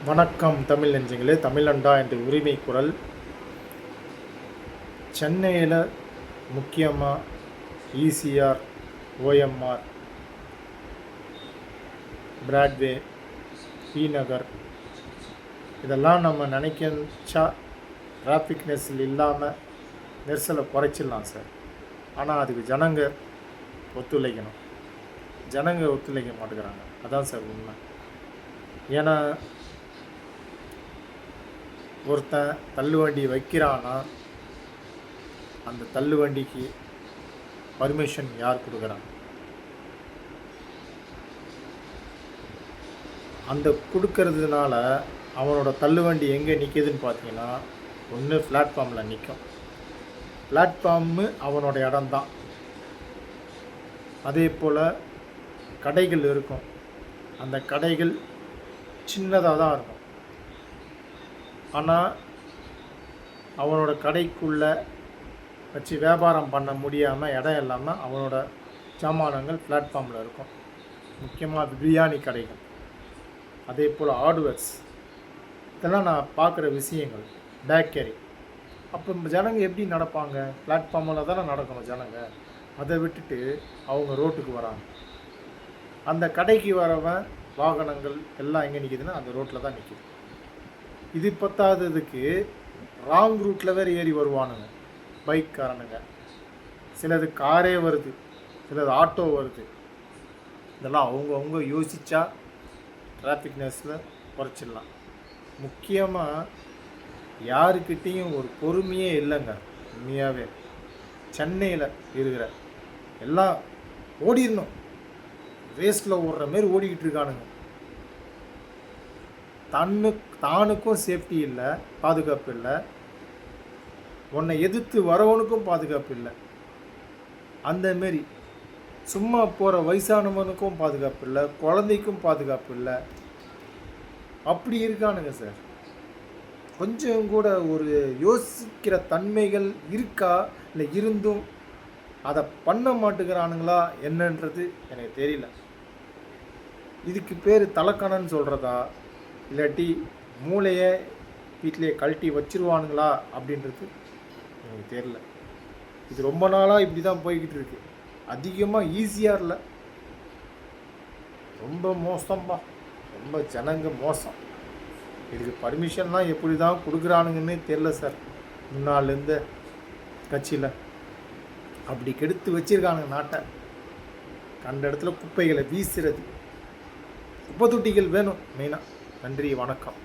வணக்கம் தமிழ் நெஞ்சங்களே. தமிழண்டா என்ற உரிமை குரல். சென்னையில் முக்கியமாக ஈசிஆர், ஓஎம்ஆர், பிராட்வே, டி நகர் இதெல்லாம் நம்ம நினைக்கச்சா டிராஃபிக் நெரிசல் இல்லாமல் நெரிசலை குறைச்சிடலாம் சார். ஆனால் அதுக்கு ஜனங்க ஒத்துழைக்கணும். ஜனங்க ஒத்துழைக்க மாட்டேங்கிறாங்க. அதான் சார் உண்மை. ஏன்னா ஒருத்தன் தள்ளுவண்டி வைக்கிறான்னா அந்த தள்ளுவண்டிக்கு பர்மிஷன் யார் கொடுக்குறான்? அந்த கொடுக்கறதுனால அவனோட தள்ளுவண்டி எங்கே நிற்கிதுன்னு பார்த்தீங்கன்னா, ஒன்று பிளாட்ஃபார்மில் நிற்கும். பிளாட்ஃபார்மு அவனோட இடம்தான். அதே போல் கடைகள் இருக்கும். அந்த கடைகள் சின்னதாக தான் இருக்கும். ஆனால் அவனோட கடைக்குள்ளே வச்சு வியாபாரம் பண்ண முடியாமல் இடம் இல்லாமல் அவனோட சாமானங்கள் பிளாட்ஃபார்மில் இருக்கும். முக்கியமாக பிரியாணி கடைகள், அதே போல் ஹார்ட்வேர்ஸ், இதெல்லாம் நான் பார்க்குற விஷயங்கள். பேக்கரி. அப்போ ஜனங்க எப்படி நடப்பாங்க? பிளாட்ஃபார்மில் தானே நடக்கணும் ஜனங்க. அதை விட்டுட்டு அவங்க ரோட்டுக்கு வராங்க. அந்த கடைக்கு வரவன் வாகனங்கள் எல்லாம் எங்கே நிற்கிதுன்னா அந்த ரோட்டில் தான் நிற்கிது. இது பத்தாததுக்கு ராங் ரூட்டில் வேறு ஏறி வருவானுங்க பைக்காரனுங்க. சிலது காரே வருது, சிலது ஆட்டோ வருது. இதெல்லாம் அவங்க யோசித்தா டிராஃபிக் நெரிசலை குறைச்சிடலாம். முக்கியமாக யாருக்கிட்டேயும் ஒரு பொறுமையே இல்லைங்க. உண்மையாகவே சென்னையில் இருக்கிற எல்லாம் ஓடிடணும், ரேஸில் ஓடுற மாரி ஓடிக்கிட்டு இருக்கானுங்க. தானுக்கும் சேஃப்டி இல்லை, பாதுகாப்பு இல்லை. உன்னை எதிர்த்து வரவனுக்கும் பாதுகாப்பு இல்லை. அந்தமாரி சும்மா போகிற வயசானவனுக்கும் பாதுகாப்பு இல்லை, குழந்தைக்கும் பாதுகாப்பு இல்லை. அப்படி இருக்கானுங்க சார். கொஞ்சம் கூட ஒரு யோசிக்கிற தன்மைகள் இருக்கா? இல்லை இருந்தும் அதை பண்ண மாட்டேங்கிறானுங்களா என்னன்றது எனக்கு தெரியல. இதுக்கு பேர் தலைக்கணன்னு சொல்கிறதா, இல்லாட்டி மூளையை வீட்டிலே கழட்டி வச்சிருவானுங்களா அப்படின்றது எனக்கு தெரியல. இது ரொம்ப நாளாக இப்படி தான் போய்கிட்டு இருக்கு. அதிகமாக ஈஸியாக ரொம்ப மோசம்பா. ரொம்ப ஜனங்க மோசம். இதுக்கு பர்மிஷன்லாம் எப்படி தான் கொடுக்குறானுங்கன்னு தெரில சார். முன்னாலேருந்து கட்சியில் அப்படி கெடுத்து வச்சுருக்கானுங்க நாட்டை. கண்ட இடத்துல குப்பைகளை வீசுறது. குப்பை தொட்டிகள் வேணும் மெயினாக. நன்றி, வணக்கம்.